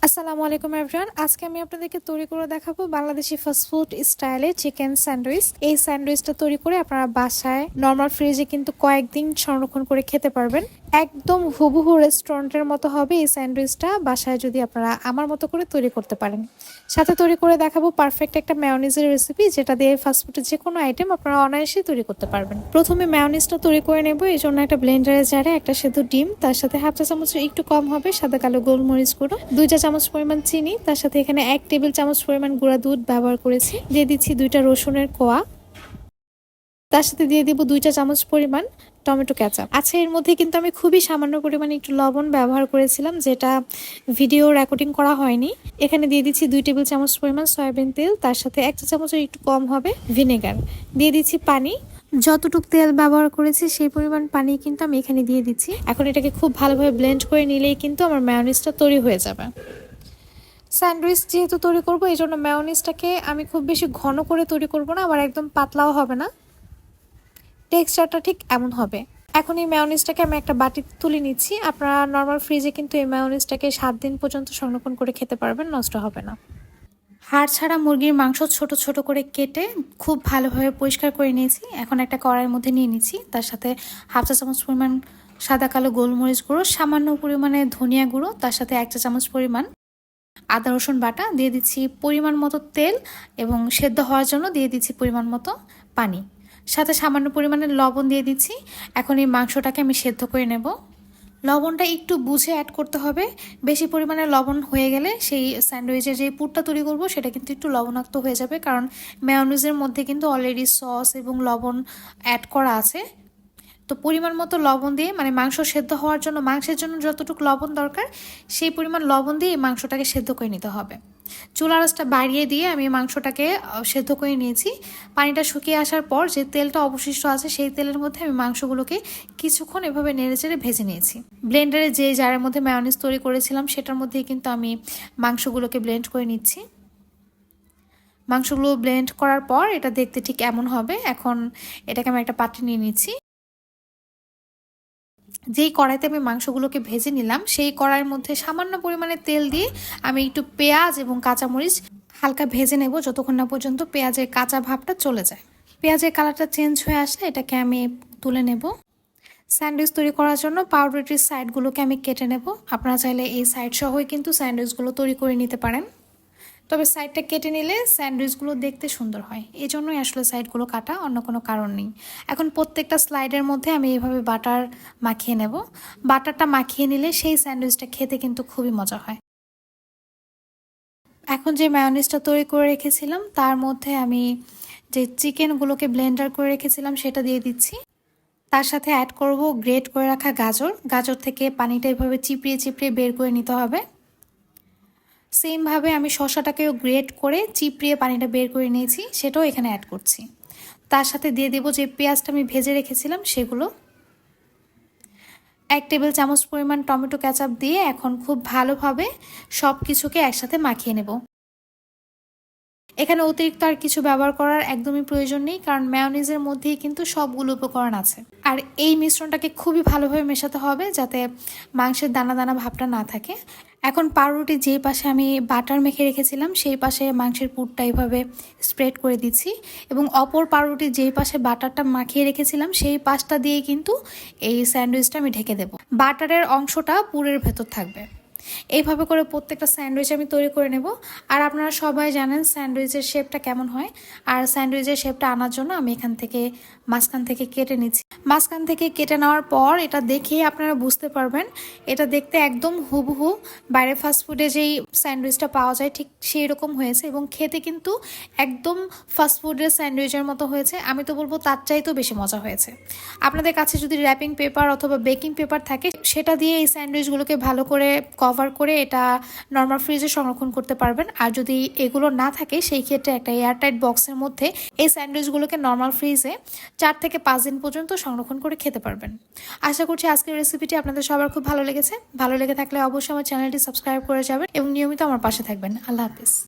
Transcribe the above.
আসসালামু আলাইকুম এভরিওয়ান। আজকে আমি আপনাদেরকে তৈরি করে দেখাবো বাংলাদেশি ফাস্টফুড স্টাইলে চিকেন স্যান্ডউইচ। এই স্যান্ডউইচটা তৈরি করে আপনারা বাসায় নর্মাল ফ্রিজে কিন্তু কয়েকদিন সংরক্ষণ করে খেতে পারবেন। একদম হুবহু রেস্টুরেন্টের মতো হবে এই স্যান্ডউইচটা বাসায় যদি আপনারা আমার মতো করে তৈরি করতে পারেন। সাথে তৈরি করে দেখাবো পারফেক্ট একটা মেয়োনিজের রেসিপি, যেটা দিয়ে ফাস্টফুডের যে কোনো আইটেম আপনারা অনায়াসেই তৈরি করতে পারবেন। প্রথমে মেয়োনিজটা তৈরি করে নেব। এই জন্য একটা ব্লেন্ডারে জারে একটা সেদ্ধ ডিম, তার সাথে হাফ চা চামচের একটু কম হবে সাদা কালো গোলমরিচ গুঁড়ো, 2 চা চামচ পরিমাণ চিনি, তার সাথে এখানে 1 টেবিল চামচ পরিমাণ গুঁড়া দুধ ব্যবহার করেছি। দিয়ে দিচ্ছি 2টা রসুনের কোয়া, তার সাথে দিয়ে দিব 2 চা চামচ পরিমাণ টমেটো কেচাপ। আচ্ছা, এর মধ্যে কিন্তু আমি খুবই সামান্য পরিমাণে একটু লবণ ব্যবহার করেছিলাম, যেটা ভিডিও রেকর্ডিং করা হয়নি। এখানে দিয়ে দিচ্ছি 2 টেবিল চামচ পরিমাণ সয়াবিন তেল, তার সাথে 1 চা চামচের একটু কম হবে ভিনেগার। দিয়ে দিচ্ছি পানি, যতটুক তেল ব্যবহার করেছি সেই পরিমাণ পানি কিন্তু আমি এখানে দিয়ে দিচ্ছি। এখন এটাকে খুব ভালোভাবে ব্লেন্ড করে নিলেই কিন্তু আমার মেয়োনিজটা তৈরি হয়ে যাবে। স্যান্ডউইচ যেহেতু তৈরি করব, এই জন্য মেয়োনিজটাকে আমি খুব বেশি ঘন করে তৈরি করব না, আবার একদম পাতলাও হবে না। টেক্সচারটা ঠিক এমন হবে। এখন এই মেয়োনিজটাকে আমি একটা বাটিতে তুলে নিচ্ছি। আপনারা নর্মাল ফ্রিজে কিন্তু এই মেয়োনিজটাকে 7 দিন পর্যন্ত সংরক্ষণ করে খেতে পারবেন, নষ্ট হবে না। হাড় ছাড়া মুরগির মাংস ছোট ছোট করে কেটে খুব ভালোভাবে পরিষ্কার করে নিয়েছি। এখন একটা কড়াইয়ের মধ্যে নিয়ে নিচ্ছি। তার সাথে হাফ চা চামচ পরিমাণ সাদা কালো গোলমরিচ গুঁড়ো, সামান্য পরিমাণে ধনিয়া গুঁড়ো, তার সাথে 1 চা চামচ পরিমাণ আদা রসুন বাটা, দিয়ে দিচ্ছি পরিমাণ মতো তেল এবং সেদ্ধ হওয়ার জন্য দিয়ে দিচ্ছি পরিমাণ মতো পানি, সাথে সামান্য পরিমাণে লবণ দিয়ে দিচ্ছি। এখন এই মাংসটাকে আমি সেদ্ধ করে নেব। লবণটা একটু বুঝে অ্যাড করতে হবে। বেশি পরিমাণে লবণ হয়ে গেলে সেই স্যান্ডউইচের যে পুরটা তৈরি করব সেটা কিন্তু একটু লবণাক্ত হয়ে যাবে, কারণ মেয়োনিজের মধ্যে কিন্তু অলরেডি সস এবং লবণ অ্যাড করা আছে। তো পরিমাণ মতো লবণ দিয়ে, মানে মাংস সেদ্ধ হওয়ার জন্য মাংসের জন্য যতটুকু লবণ দরকার সেই পরিমাণ লবণ দিয়ে এই মাংসটাকে সেদ্ধ করে নিতে হবে। চুলার আঁচটা বাড়িয়ে দিয়ে আমি মাংসটাকে সেদ্ধ করে নিয়েছি। পানিটা শুকিয়ে আসার পর যে তেলটা অবশিষ্ট আছে সেই তেলের মধ্যে আমি মাংসগুলোকে কিছুক্ষণ এভাবে নেড়েচেড়ে ভেজে নিয়েছি। ব্লেন্ডারে যে জারের মধ্যে মেয়োনিজ তৈরি করেছিলাম সেটার মধ্যেই কিন্তু আমি মাংসগুলোকে ব্লেন্ড করে নিচ্ছি। মাংসগুলো ব্লেন্ড করার পর এটা দেখতে ঠিক এমন হবে। এখন এটাকে আমি একটা পাত্রে নিয়ে নিচ্ছি। যেই কড়াইতে আমি মাংসগুলোকে ভেজে নিলাম সেই কড়াইয়ের মধ্যে সামান্য পরিমাণে তেল দিয়ে আমি একটু পেঁয়াজ এবং কাঁচামরিচ হালকা ভেজে নেব, যতক্ষণ না পর্যন্ত পেঁয়াজের কাঁচা ভাবটা চলে যায়। পেঁয়াজের কালারটা চেঞ্জ হয়ে আসলে এটাকে আমি তুলে নেব। স্যান্ডউইচ তৈরি করার জন্য পাউরুটির সাইডগুলোকে আমি কেটে নেব। আপনারা চাইলে এই সাইড সহই কিন্তু স্যান্ডউইচগুলো তৈরি করে নিতে পারেন, তবে সাইডটা কেটে নিলে স্যান্ডউইচগুলো দেখতে সুন্দর হয়, এই জন্যই আসলে সাইডগুলো কাটা, অন্য কোনো কারণ নেই। এখন প্রত্যেকটা স্লাইডের মধ্যে আমি এইভাবে বাটার মাখিয়ে নেব। বাটারটা মাখিয়ে নিলে সেই স্যান্ডউইচটা খেতে কিন্তু খুবই মজা হয়। এখন যে মায়োনিজটা তৈরি করে রেখেছিলাম তার মধ্যে আমি যে চিকেনগুলোকে ব্লেন্ডার করে রেখেছিলাম সেটা দিয়ে দিচ্ছি। তার সাথে অ্যাড করব গ্রেট করে রাখা গাজর। গাজর থেকে পানিটা এভাবে চিপড়িয়ে চিপড়িয়ে বের করে নিতে হবে। সেমভাবে আমি শসাটাকেও গ্রেট করে চিপড়িয়ে পানিটা বের করে নিয়েছি, সেটাও এখানে অ্যাড করছি। তার সাথে দিয়ে দেবো যে পেঁয়াজটা আমি ভেজে রেখেছিলাম সেগুলো। 1 টেবিল চামচ পরিমাণ টমেটো কেচাপ দিয়ে এখন খুব ভালোভাবে সব কিছুকে একসাথে মাখিয়ে নেব। এখানে অতিরিক্ত আর কিছু ব্যবহার করার একদমই প্রয়োজন নেই, কারণ মেয়োনিজের মধ্যেই কিন্তু সবগুলো উপকরণ আছে। আর এই মিশ্রণটাকে খুবই ভালোভাবে মেশাতে হবে যাতে মাংসের দানা দানা ভাবটা না থাকে। এখন পাউরুটি যেই পাশে আমি বাটার মেখে রেখেছিলাম সেই পাশে মাংসের পুরটা এইভাবে স্প্রেড করে দিচ্ছি, এবং অপর পাউরুটি যেই পাশে বাটারটা মাখিয়ে রেখেছিলাম সেই পাশটা দিয়ে কিন্তু এই স্যান্ডউইচটা আমি ঢেকে দেব। বাটারের অংশটা পুরের ভেতর থাকবে। এইভাবে করে প্রত্যেকটা স্যান্ডউইচ আমি তৈরি করে নেব। আর আপনারা সবাই জানেন স্যান্ডউইচের শেপটা কেমন হয়, আর স্যান্ডউইচের শেপটা আনার জন্য আমি এখান থেকে মাঝখান থেকে কেটে নিচ্ছি। মাঝখান থেকে কেটে নেওয়ার পর এটা দেখেই আপনারা বুঝতে পারবেন এটা দেখতে একদম হুবহু বাইরে ফাস্টফুডে যেই স্যান্ডউইচটা পাওয়া যায় ঠিক সেই রকম হয়েছে, এবং খেতে কিন্তু একদম ফাস্টফুডের স্যান্ডউইচের মতো হয়েছে। আমি তো বলবো তার চাইতেও বেশি মজা হয়েছে। আপনাদের কাছে যদি র্যাপিং পেপার অথবা বেকিং পেপার থাকে সেটা দিয়ে এই স্যান্ডউইচগুলোকে ভালো করে কভার করে এটা নর্মাল ফ্রিজে সংরক্ষণ করতে পারবেন। আর যদি এগুলো না থাকে সেই ক্ষেত্রে একটা এয়ারটাইট বক্সের মধ্যে এই স্যান্ডউইচগুলোকে নর্মাল ফ্রিজে 4 থেকে 5 দিন পর্যন্ত সংরক্ষণ করে খেতে পারবেন। আশা করছি আজকের রেসিপিটি আপনাদের সবার খুব ভালো লেগেছে। ভালো লেগে থাকলে অবশ্যই আমার চ্যানেলটি সাবস্ক্রাইব করে যাবেন এবং নিয়মিত আমার পাশে থাকবেন। আল্লাহ হাফিজ।